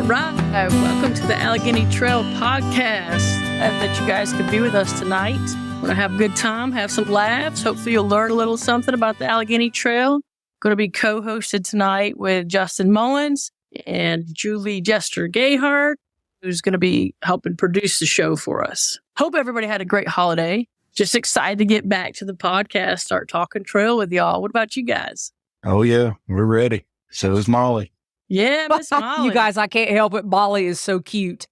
right. Welcome to the Allegheny Trail podcast. And that you guys could be with us tonight. We're going to have a good time, have some laughs. Hopefully you'll learn a little something about the Allegheny Trail. Going to be co-hosted tonight with Justin Mullins and Julie Jester Gayheart, who's going to be helping produce the show for us. Hope everybody had a great holiday. Just excited to get back to the podcast, start talking trail with y'all. What about you guys? Oh, yeah, we're ready. So is Molly. Yeah, Miss Molly. You guys, I can't help it. Molly is so cute.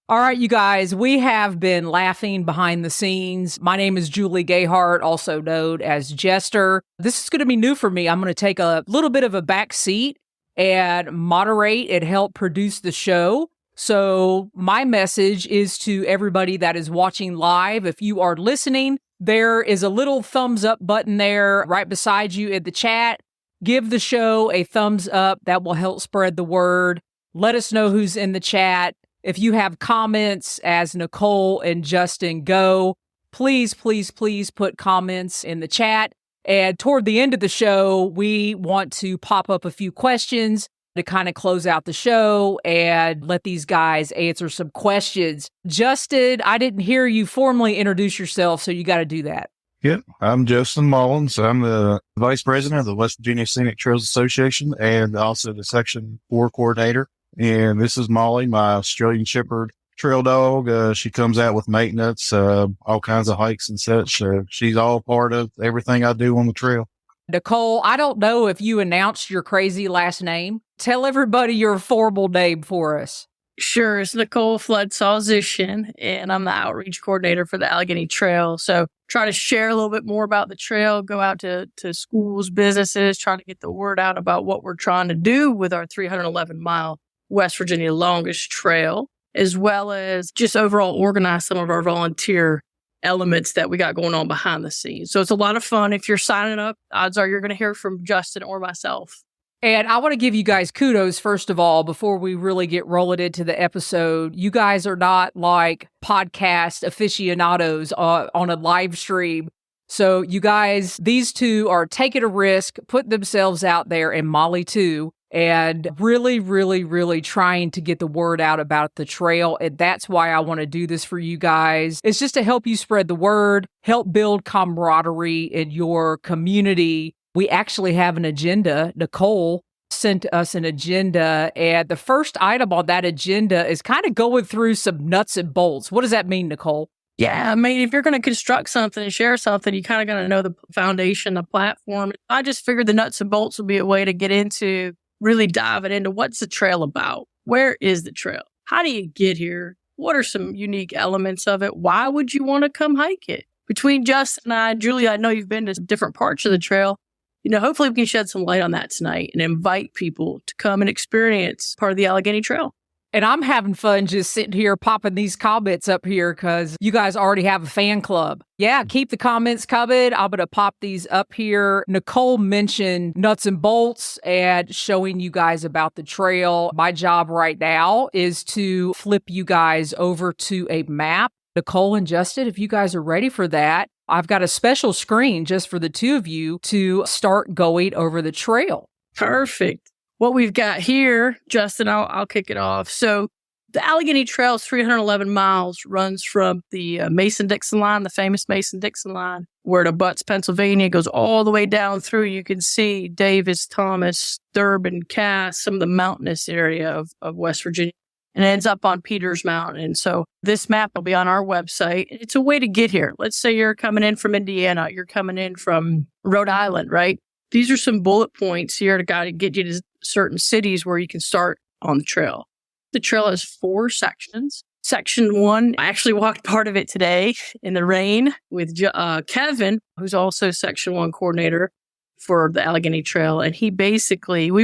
All right, you guys, we have been laughing behind the scenes. My name is Julie Gayheart, also known as Jester. This is going to be new for me. I'm going to take a little bit of a back seat and moderate and help produce the show. So my message is to everybody that is watching live. If you are listening, there is a little thumbs up button there right beside you in the chat. Give the show a thumbs up. That will help spread the word. Let us know who's in the chat. If you have comments as Nicolle and Justin go, please, please, please put comments in the chat. And toward the end of the show, we want to pop up a few questions to kind of close out the show and let these guys answer some questions. Justin, I didn't hear you formally introduce yourself, so you got to do that. Yep, I'm Justin Mullins. I'm the Vice President of the West Virginia Scenic Trails Association and also the Section 4 Coordinator. And this is Molly, my Australian Shepherd trail dog. She comes out with maintenance, all kinds of hikes and such. She's all part of everything I do on the trail. Nicolle, I don't know if you announced your crazy last name. Tell everybody your formal name for us. Sure, it's Nicolle Sawczyszyn, and I'm the outreach coordinator for the Allegheny Trail. So try to share a little bit more about the trail, go out to schools, businesses, try to get the word out about what we're trying to do with our 311-mile West Virginia longest trail, as well as just overall organize some of our volunteer elements that we got going on behind the scenes. So it's a lot of fun. If you're signing up, odds are you're going to hear from Justin or myself. And I want to give you guys kudos, first of all, before we really get rolling into the episode. You guys are not like podcast aficionados on a live stream. So you guys, these two are taking a risk, putting themselves out there, and Molly too, and really, really, really trying to get the word out about the trail. And that's why I want to do this for you guys. It's just to help you spread the word, help build camaraderie in your community. We actually have an agenda. Nicolle sent us an agenda, and the first item on that agenda is kind of going through some nuts and bolts. What does that mean, Nicolle? Yeah, I mean, if you're going to construct something and share something, you kind of got to know the foundation, the platform. I just figured the nuts and bolts would be a way to get into really diving into what's the trail about? Where is the trail? How do you get here? What are some unique elements of it? Why would you want to come hike it? Between Justin and I, Julie, I know you've been to different parts of the trail. You know, hopefully we can shed some light on that tonight and invite people to come and experience part of the Allegheny Trail. And I'm having fun just sitting here popping these comments up here because you guys already have a fan club. Yeah, keep the comments coming. I'm going to pop these up here. Nicolle mentioned nuts and bolts and showing you guys about the trail. My job right now is to flip you guys over to a map. Nicolle and Justin, if you guys are ready for that, I've got a special screen just for the two of you to start going over the trail. Perfect. What we've got here, Justin, I'll kick it off. So the Allegheny Trail is 311 miles, runs from the Mason-Dixon line, the famous Mason-Dixon line, where it abuts Pennsylvania, goes all the way down through. You can see Davis, Thomas, Durbin, Cass, some of the mountainous area of West Virginia, and it ends up on Peters Mountain. And so this map will be on our website. It's a way to get here. Let's say you're coming in from Indiana, you're coming in from Rhode Island, right? These are some bullet points here to get you to certain cities where you can start on the trail. The trail has 4 sections. Section 1, I actually walked part of it today in the rain with Kevin, who's also Section 1 coordinator for the Allegheny Trail. And we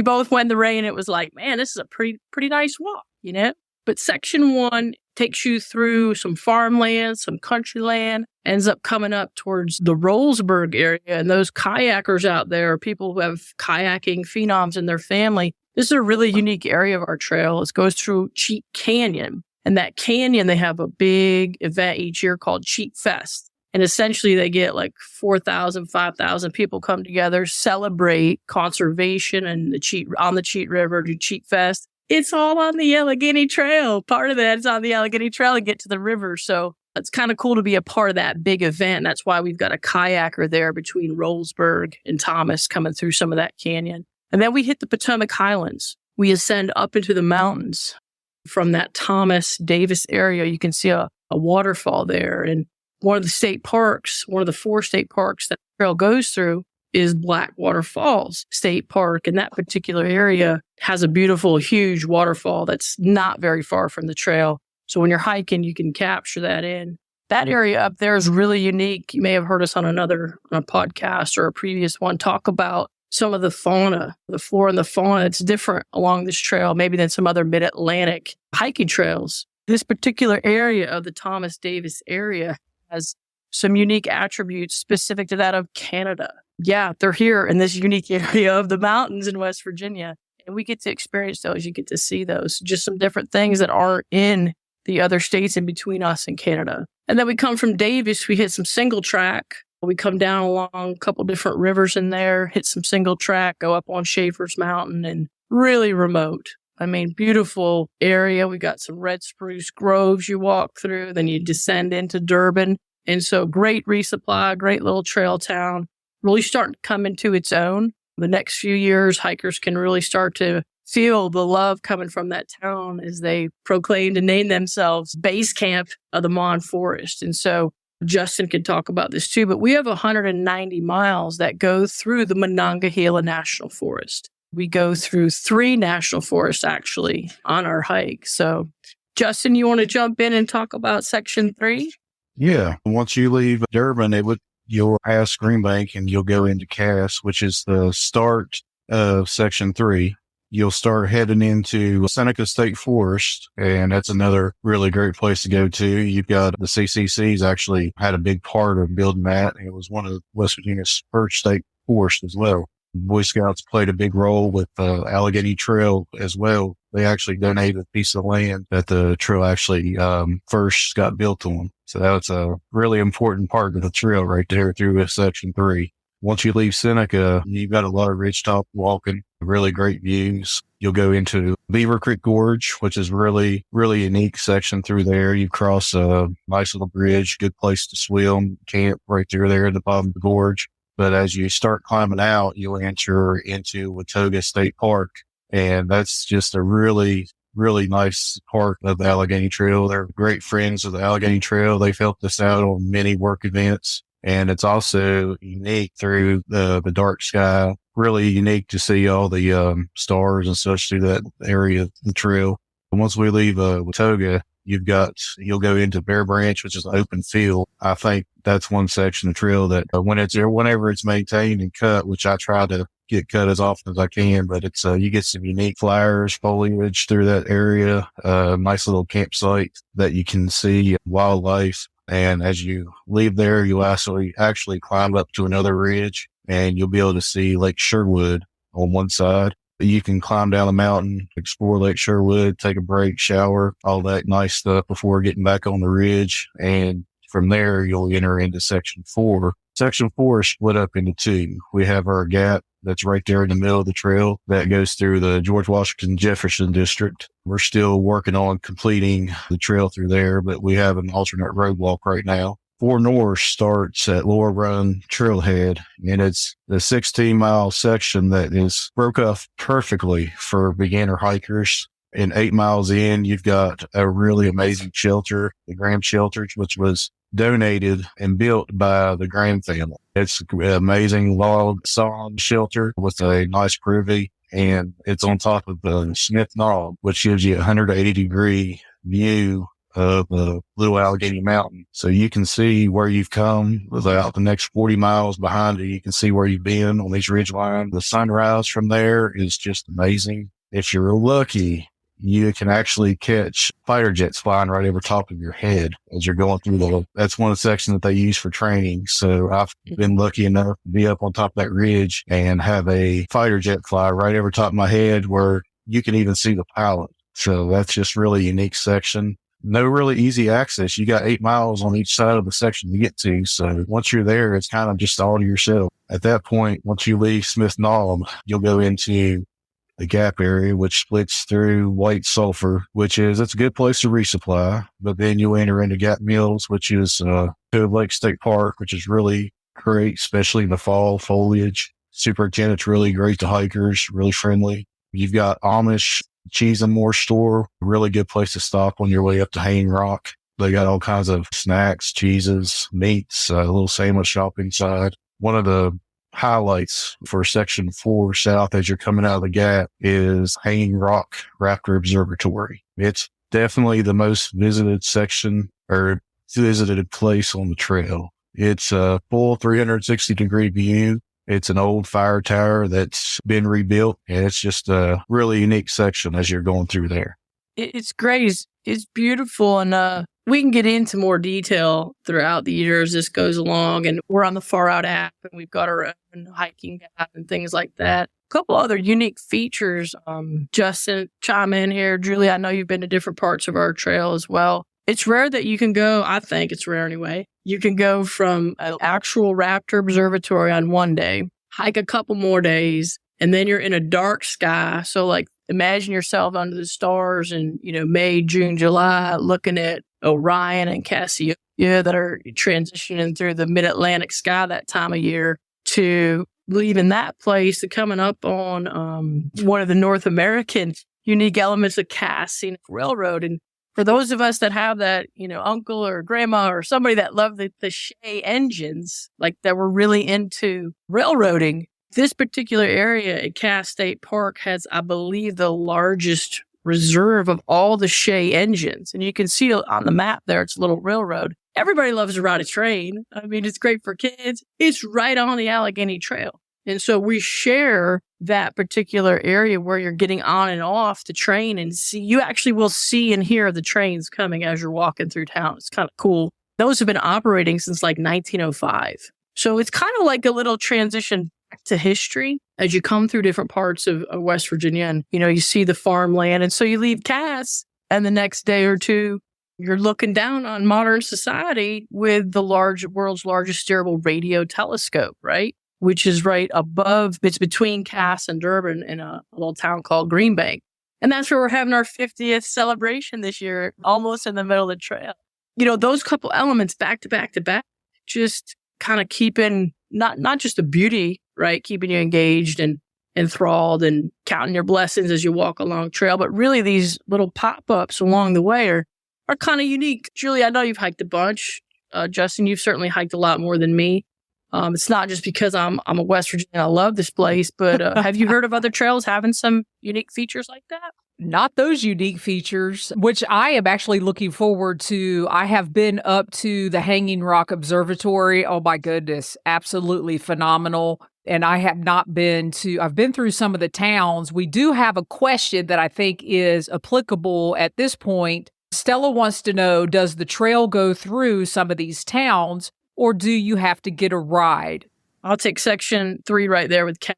both went in the rain. It was like, man, this is a pretty nice walk, you know? But Section 1 takes you through some farmland, some country land, ends up coming up towards the Rollsburg area. And those kayakers out there, people who have kayaking phenoms in their family, this is a really unique area of our trail. It goes through Cheat Canyon. And that canyon, they have a big event each year called Cheat Fest. And essentially they get like 4,000, 5,000 people come together, celebrate conservation and on the Cheat River, do Cheat Fest. It's all on the Allegheny Trail. Part of that is on the Allegheny Trail to get to the river. So it's kind of cool to be a part of that big event. That's why we've got a kayaker there between Rollsburg and Thomas coming through some of that canyon. And then we hit the Potomac Highlands. We ascend up into the mountains from that Thomas Davis area. You can see a waterfall there. And one of the state parks, one of the 4 state parks that the trail goes through is Blackwater Falls State Park. And that particular area has a beautiful, huge waterfall that's not very far from the trail. So when you're hiking, you can capture that in. That area up there is really unique. You may have heard us on on a podcast or a previous one talk about some of the fauna, the flora and the fauna that's different along this trail, maybe than some other mid-Atlantic hiking trails. This particular area of the Thomas Davis area has some unique attributes specific to that of Canada. Yeah, they're here in this unique area of the mountains in West Virginia. And we get to experience those. You get to see those. Just some different things that aren't in the other states in between us and Canada. And then we come from Davis, we hit some single track. We come down along a couple different rivers in there, hit some single track, go up on Schaefer's Mountain, and really remote. I mean, beautiful area. We got some red spruce groves you walk through, then you descend into Durban. And so great resupply, great little trail town, really starting to come into its own. The next few years, hikers can really start to feel the love coming from that town as they proclaim to name themselves base camp of the Mon Forest. And so Justin can talk about this too, but we have 190 miles that go through the Monongahela National Forest. We go through 3 national forests actually on our hike. So Justin, you want to jump in and talk about section 3? Yeah. Once you leave Durban, you'll pass Greenbank and you'll go into Cass, which is the start of section 3. You'll start heading into Seneca State Forest, and that's another really great place to go to. You've got the CCC's actually had a big part of building that. It was one of West Virginia's first state forests as well. Boy Scouts played a big role with the Allegheny Trail as well. They actually donated a piece of land that the trail actually first got built on. So that's a really important part of the trail right there through section 3. Once you leave Seneca, you've got a lot of ridgetop walking, really great views. You'll go into Beaver Creek Gorge, which is really unique section through there. You cross a nice little bridge, good place to swim, camp right there at the bottom of the gorge. But as you start climbing out, you'll enter into Watauga State Park. And that's just a really nice part of the Allegheny Trail. They're great friends of the Allegheny Trail. They've helped us out on many work events. And it's also unique through the dark sky, really unique to see all the stars and such through that area of the trail. And once we leave Watauga, you'll go into Bear Branch, which is an open field. I think that's one section of trail that whenever it's maintained and cut, which I try to get cut as often as I can, but it's you get some unique flowers, foliage through that area, nice little campsite that you can see wildlife. And as you leave there, you'll actually climb up to another ridge and you'll be able to see Lake Sherwood on one side. You can climb down the mountain, explore Lake Sherwood, take a break, shower, all that nice stuff before getting back on the ridge. And from there, you'll enter into section 4. Section 4 is split up into 2. We have our gap that's right there in the middle of the trail that goes through the George Washington Jefferson district. We're still working on completing the trail through there, but we have an alternate roadwalk right now. 4 North starts at Lower Run Trailhead, and it's the 16-mile section that is broke up perfectly for beginner hikers. And 8 miles in, you've got a really amazing shelter, the Graham Shelter, which was donated and built by the Graham family. It's an amazing log sawn shelter with a nice privy, and it's on top of the Smith Knob, which gives you a 180-degree view of the Little Allegheny Mountain. So you can see where you've come without the next 40 miles behind you. You can see where you've been on these ridge lines. The sunrise from there is just amazing. If you're lucky, you can actually catch fighter jets flying right over top of your head as you're going through that's one of the sections that they use for training. So I've been lucky enough to be up on top of that ridge and have a fighter jet fly right over top of my head where you can even see the pilot. So that's just really unique section. No really easy access. You got 8 miles on each side of the section to get to. So once you're there, it's kind of just all to yourself. At that point, once you leave Smith Knob, you'll go into the Gap area, which splits through White Sulphur, it's a good place to resupply. But then you enter into Gap Mills, which is Cove Lake State Park, which is really great, especially in the fall foliage. Superintendent's really great to hikers, really friendly. You've got Amish Cheese and More store, really good place to stop on your way up to Hanging Rock. They got all kinds of snacks, cheeses, meats, a little sandwich shop inside. One of the highlights for Section 4 South as you're coming out of the Gap is Hanging Rock Raptor Observatory. It's definitely the most visited section or visited place on the trail. It's a full 360-degree view. It's an old fire tower that's been rebuilt, and it's just a really unique section as you're going through there. It's great. It's beautiful, and we can get into more detail throughout the year as this goes along. And we're on the Far Out app, and we've got our own hiking app and things like that. A couple other unique features. Justin, chime in here. Julie, I know you've been to different parts of our trail as well. It's rare that you can go, I think it's rare anyway, you can go from an actual raptor observatory on one day, hike a couple more days, and then you're in a dark sky. So like imagine yourself under the stars in, May, June, July, looking at Orion and Cassiopeia that are transitioning through the mid-Atlantic sky that time of year, to leaving that place to coming up on one of the North American unique elements of Cass Scenic Railroad. And for those of us that have that, uncle or grandma or somebody that loved the Shea engines, like that were really into railroading, this particular area at Cass State Park has, I believe, the largest reserve of all the Shea engines. And you can see on the map there, it's a little railroad. Everybody loves to ride a train. I mean, it's great for kids. It's right on the Allegheny Trail. And so we share that particular area where you're getting on and off the train, and you actually will see and hear the trains coming as you're walking through town. It's kind of cool. Those have been operating since like 1905. So it's kind of like a little transition back to history as you come through different parts of West Virginia, and, you see the farmland. And so you leave Cass, and the next day or two, you're looking down on modern society with the world's largest steerable radio telescope, right? Which is right above, it's between Cass and Durban in a little town called Greenbank. And that's where we're having our 50th celebration this year, almost in the middle of the trail. Those couple elements back to back to back, just kind of keeping, not just the beauty, right? Keeping you engaged and enthralled and counting your blessings as you walk along trail. But really these little pop-ups along the way are kind of unique. Julie, I know you've hiked a bunch. Justin, you've certainly hiked a lot more than me. It's not just because I'm a West Virginian, I love this place, but have you heard of other trails having some unique features like that? Not those unique features, which I am actually looking forward to. I have been up to the Hanging Rock Observatory. Oh my goodness, absolutely phenomenal. And I have not I've been through some of the towns. We do have a question that I think is applicable at this point. Stella wants to know, does the trail go through some of these towns, or do you have to get a ride? I'll take Section 3 right there with Cass.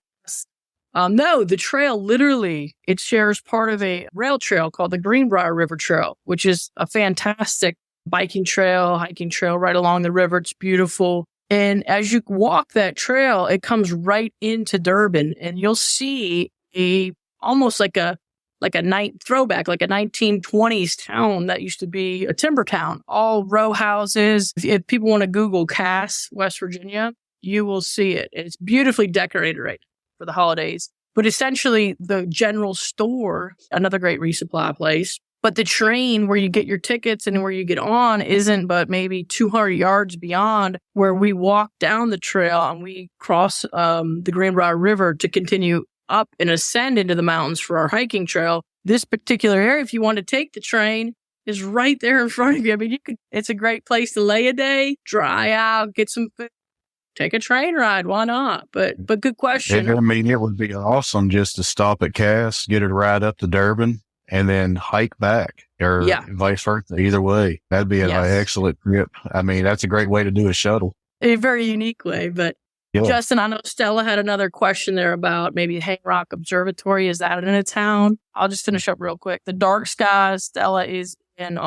No, the trail literally, it shares part of a rail trail called the Greenbrier River Trail, which is a fantastic biking trail, hiking trail right along the river. It's beautiful. And as you walk that trail, it comes right into Durban, and you'll see almost like a throwback, like a 1920s town that used to be a timber town, all row houses. If people want to Google Cass, West Virginia, you will see it. It's beautifully decorated right for the holidays. But essentially the general store, another great resupply place, but the train where you get your tickets and where you get on isn't but maybe 200 yards beyond where we walk down the trail, and we cross the Greenbrier River to continue up and ascend into the mountains for our hiking trail. This particular area, if you want to take the train, is right there in front of you. I mean, it's a great place to lay a day, dry out, get some food, take a train ride. Why not? But good question. I mean, it would be awesome just to stop at Cass, get a ride up to Durban, and then hike back, or vice versa. Either way, that'd be an excellent trip. I mean, that's a great way to do a shuttle. A very unique way, but yeah. Justin, I know Stella had another question there about maybe Hanging Rock Observatory. Is that in a town? I'll just finish up real quick. The Dark Skies, Stella, is in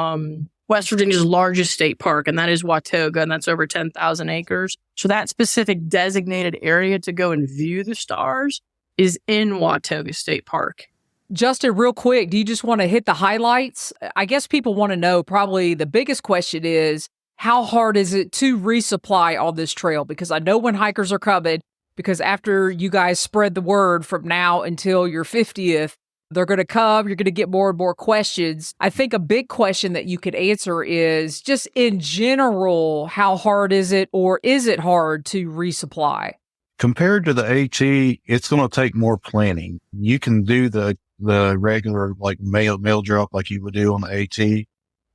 West Virginia's largest state park, and that is Watauga, and that's over 10,000 acres. So that specific designated area to go and view the stars is in Watauga State Park. Justin, real quick, do you just want to hit the highlights? I guess people want to know, probably the biggest question is, how hard is it to resupply on this trail? Because I know when hikers are coming, because after you guys spread the word from now until your 50th, they're going to come, you're going to get more and more questions. I think a big question that you could answer is just in general, how hard is it, or is it hard to resupply? Compared to the AT, it's going to take more planning. You can do the regular like mail drop like you would do on the AT.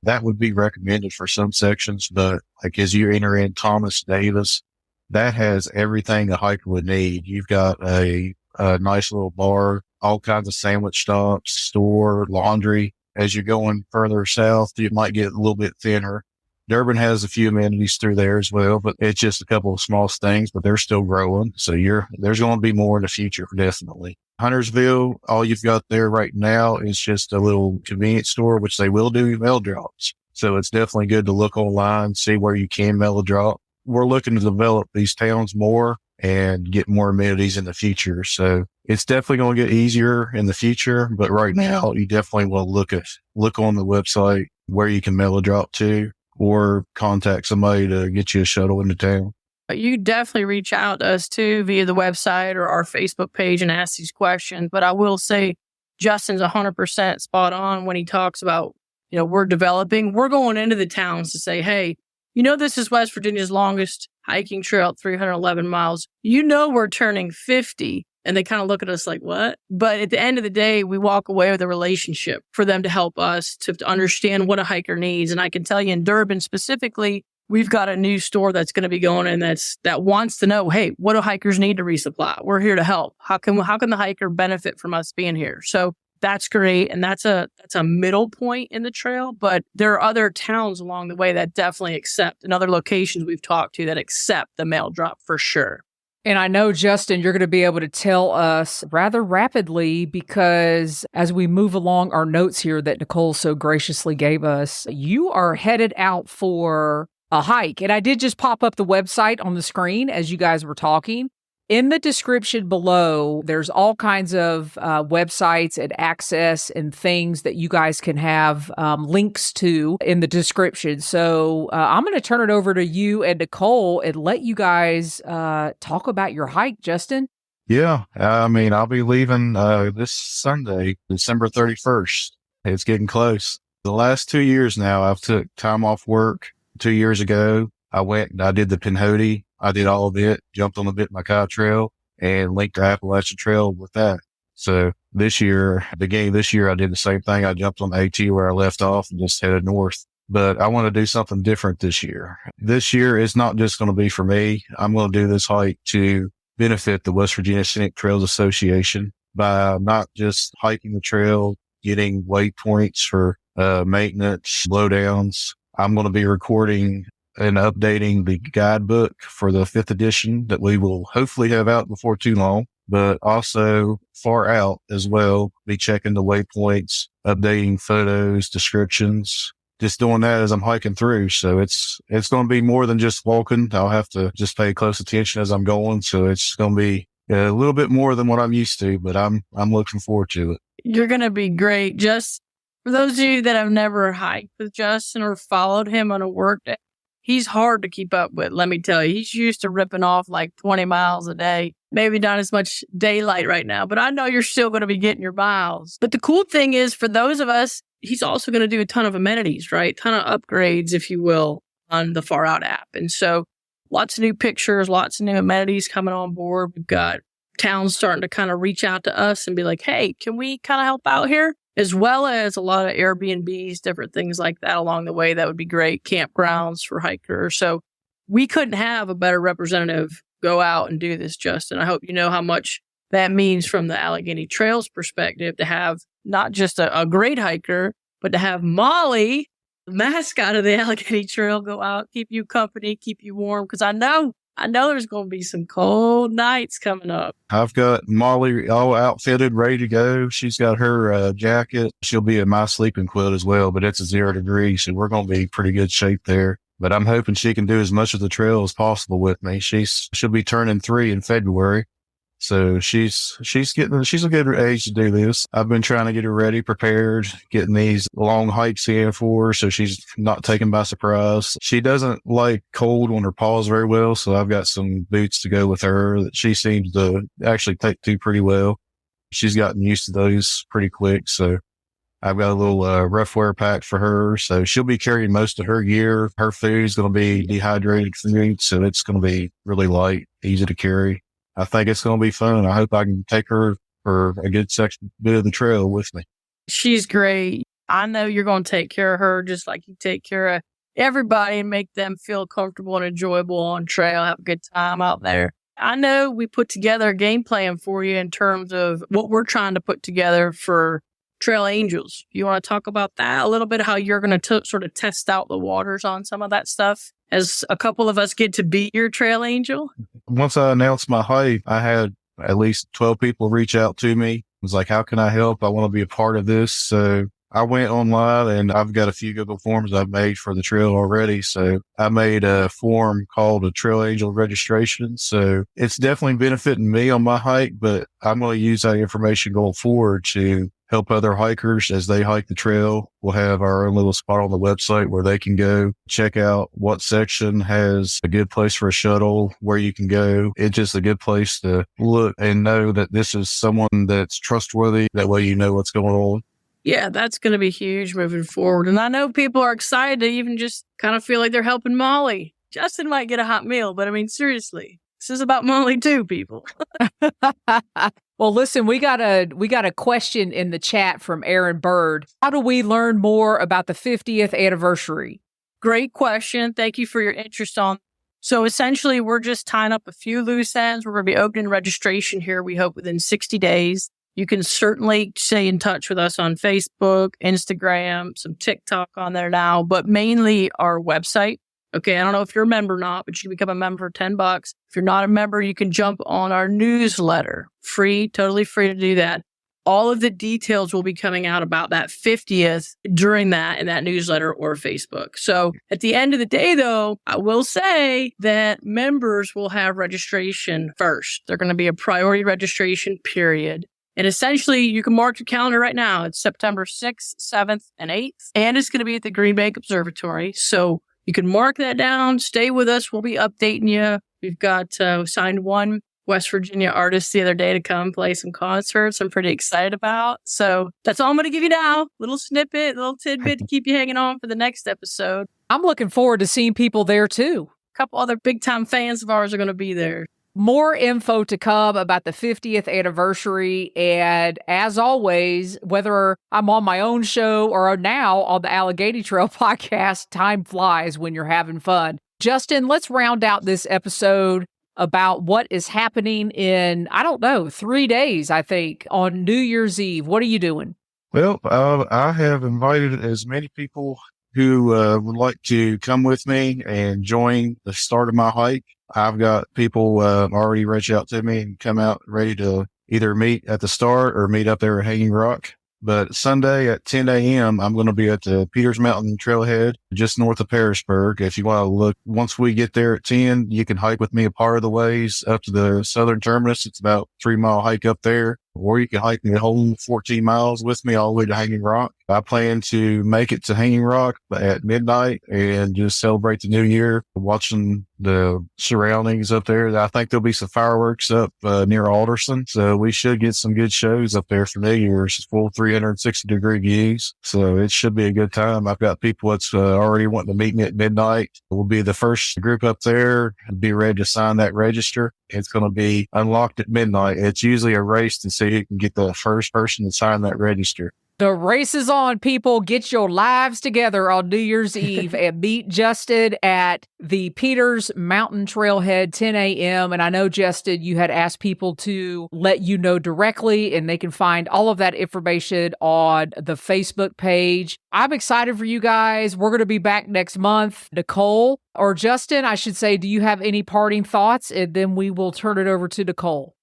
That would be recommended for some sections, but like as you enter in Thomas Davis, that has everything a hiker would need. You've got a nice little bar, all kinds of sandwich stops, store, laundry. As you're going further south, you might get a little bit thinner. Durban has a few amenities through there as well, but it's just a couple of small things, but they're still growing. So there's going to be more in the future, definitely. Huntersville, all you've got there right now is just a little convenience store, which they will do mail drops. So it's definitely good to look online, see where you can mail a drop. We're looking to develop these towns more and get more amenities in the future. So it's definitely going to get easier in the future. But right now, you definitely will look on the website where you can mail a drop to, or contact somebody to get you a shuttle into town. You definitely reach out to us too via the website or our Facebook page and ask these questions. But I will say Justin's 100% spot on when he talks about, we're going into the towns to say, hey, this is West Virginia's longest hiking trail at 311 miles. We're turning 50. And they kind of look at us like, what? But at the end of the day, we walk away with a relationship for them to help us to understand what a hiker needs. And I can tell you in Durban specifically, we've got a new store that's going to be going in that wants to know, hey, what do hikers need to resupply? We're here to help. How can the hiker benefit from us being here? So that's great. And that's a middle point in the trail. But there are other towns along the way that definitely accept, and other locations we've talked to that accept the mail drop for sure. And I know, Justin, you're going to be able to tell us rather rapidly, because as we move along our notes here that Nicolle so graciously gave us, you are headed out for a hike. And I did just pop up the website on the screen as you guys were talking. In the description below, there's all kinds of websites and access and things that you guys can have links to in the description. So I'm going to turn it over to you and Nicolle and let you guys talk about your hike, Justin. Yeah. I'll be leaving this Sunday, December 31st. It's getting close. The last 2 years now, I've took time off work. 2 years ago, I went and I did the Pinhoti. I did all of it, jumped on the Bitmacai Trail and linked the Appalachian Trail with that. So this year, I did the same thing. I jumped on AT where I left off and just headed north. But I want to do something different this year. This year is not just going to be for me. I'm going to do this hike to benefit the West Virginia Scenic Trails Association by not just hiking the trail, getting waypoints for maintenance, blowdowns. I'm going to be recording and updating the guidebook for the 5th edition that we will hopefully have out before too long, but also far out as well. Be checking the waypoints, updating photos, descriptions, just doing that as I'm hiking through. So it's going to be more than just walking. I'll have to just pay close attention as I'm going. So it's going to be a little bit more than what I'm used to, but I'm looking forward to it. You're going to be great. Just for those of you that have never hiked with Justin or followed him on a work day, he's hard to keep up with, let me tell you. He's used to ripping off like 20 miles a day. Maybe not as much daylight right now, but I know you're still going to be getting your miles. But the cool thing is, for those of us, he's also going to do a ton of amenities, right? Ton of upgrades, if you will, on the Far Out app. And so lots of new pictures, lots of new amenities coming on board. We've got towns starting to kind of reach out to us and be like, hey, can we kind of help out here? As well as a lot of Airbnbs, different things like that along the way. That would be great. Campgrounds for hikers. So we couldn't have a better representative go out and do this, Justin. I hope you know how much that means from the Allegheny Trail's perspective to have not just a great hiker, but to have Molly, the mascot of the Allegheny Trail, go out, keep you company, keep you warm. Because I know there's going to be some cold nights coming up. I've got Molly all outfitted, ready to go. She's got her jacket. She'll be in my sleeping quilt as well, but it's a 0 degrees, so we're going to be in pretty good shape there. But I'm hoping she can do as much of the trail as possible with me. She'll be turning 3 in February. So she's a good age to do this. I've been trying to get her ready, prepared, getting these long hikes in for her so she's not taken by surprise. She doesn't like cold on her paws very well, so I've got some boots to go with her that she seems to actually take to pretty well. She's gotten used to those pretty quick, so I've got a little rough wear pack for her, so she'll be carrying most of her gear. Her food's going to be dehydrated food, so it's going to be really light, easy to carry. I think it's going to be fun. I hope I can take her for a good bit of the trail with me. She's great. I know you're going to take care of her just like you take care of everybody and make them feel comfortable and enjoyable on trail, have a good time out there. I know we put together a game plan for you in terms of what we're trying to put together for Trail Angels. You want to talk about that a little bit, how you're going to sort of test out the waters on some of that stuff as a couple of us get to be your Trail Angel? Once I announced my hike, I had at least 12 people reach out to me. It was like, how can I help? I want to be a part of this. So I went online and I've got a few Google forms I've made for the trail already. So I made a form called a Trail Angel registration. So it's definitely benefiting me on my hike, but I'm going to use that information going forward to help other hikers as they hike the trail. We'll have our own little spot on the website where they can go check out what section has a good place for a shuttle, where you can go. It's just a good place to look and know that this is someone that's trustworthy. That way you know what's going on. Yeah, that's going to be huge moving forward. And I know people are excited to even just kind of feel like they're helping Molly. Justin might get a hot meal, but I mean, seriously, this is about Molly too, people. Well, listen, we got a question in the chat from Aaron Bird. How do we learn more about the 50th anniversary? Great question. Thank you for your interest on. So essentially, we're just tying up a few loose ends. We're going to be opening registration here, we hope, within 60 days. You can certainly stay in touch with us on Facebook, Instagram, some TikTok on there now, but mainly our website. Okay, I don't know if you're a member or not, but you can become a member for $10. If you're not a member, you can jump on our newsletter. Free, totally free to do that. All of the details will be coming out about that 50th during that in that newsletter or Facebook. So at the end of the day, though, I will say that members will have registration first. They're going to be a priority registration period. And essentially, you can mark your calendar right now. It's September 6th, 7th, and 8th. And it's going to be at the Green Bank Observatory. So you can mark that down. Stay with us. We'll be updating you. We've got signed one West Virginia artist the other day to come play some concerts I'm pretty excited about. So that's all I'm going to give you now. Little snippet, little tidbit to keep you hanging on for the next episode. I'm looking forward to seeing people there too. A couple other big time fans of ours are going to be there. More info to come about the 50th anniversary. And as always, whether I'm on my own show or now on the Allegheny Trail podcast, time flies when you're having fun. Justin, let's round out this episode about what is happening in, 3 days, I think, on New Year's Eve. What are you doing? Well, I have invited as many people who would like to come with me and join the start of my hike. I've got people already reach out to me and come out ready to either meet at the start or meet up there at Hanging Rock. But Sunday at 10 a.m., I'm going to be at the Peters Mountain Trailhead, just north of Pearisburg. If you want to look, once we get there at 10, you can hike with me a part of the ways up to the southern terminus. It's about a 3-mile hike up there. Or you can hike the whole 14 miles with me all the way to Hanging Rock. I plan to make it to Hanging Rock at midnight and just celebrate the new year, watching the surroundings up there. I think there'll be some fireworks up near Alderson. So we should get some good shows up there for New Year's. It's full 360-degree views. So it should be a good time. I've got people that's already wanting to meet me at midnight. We'll be the first group up there and be ready to sign that register. It's going to be unlocked at midnight. It's usually a race to see who can get the first person to sign that register. The race is on, people. Get your lives together on New Year's Eve and meet Justin at the Peters Mountain Trailhead, 10 a.m. And I know, Justin, you had asked people to let you know directly, and they can find all of that information on the Facebook page. I'm excited for you guys. We're going to be back next month. Nicolle, or Justin, I should say, do you have any parting thoughts? And then we will turn it over to Nicolle.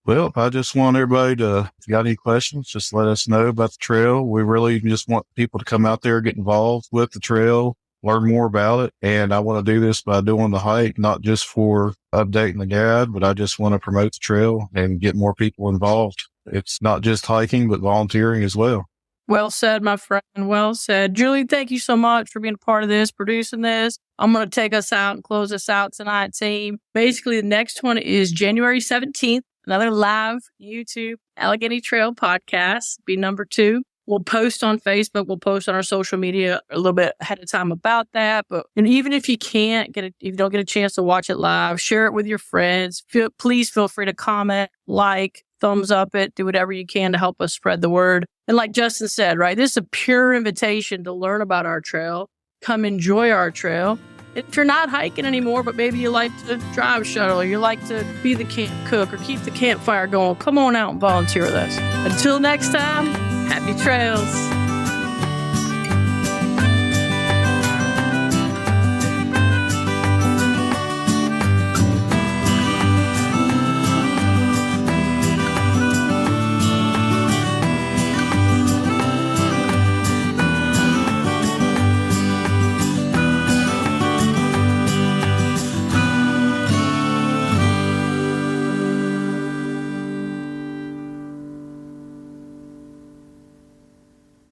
Well, I just want everybody to, if you got any questions, just let us know about the trail. We really just want people to come out there, get involved with the trail. learn more about it. And I want to do this by doing the hike, not just for updating the guide, but I just want to promote the trail and get more people involved. It's not just hiking, but volunteering as well. Well said, my friend. Well said. Julie, thank you so much for being a part of this, producing this. I'm going to take us out and close us out tonight, team. Basically, the next one is January 17th, another live YouTube Allegheny Trail podcast, be number 2. We'll post on Facebook. We'll post on our social media a little bit ahead of time about that. And even if you if you don't get a chance to watch it live, share it with your friends. Please feel free to comment, like, thumbs up it, do whatever you can to help us spread the word. And like Justin said, right, this is a pure invitation to learn about our trail. Come enjoy our trail. If you're not hiking anymore, but maybe you like to drive shuttle, or you like to be the camp cook or keep the campfire going, come on out and volunteer with us. Until next time, happy trails.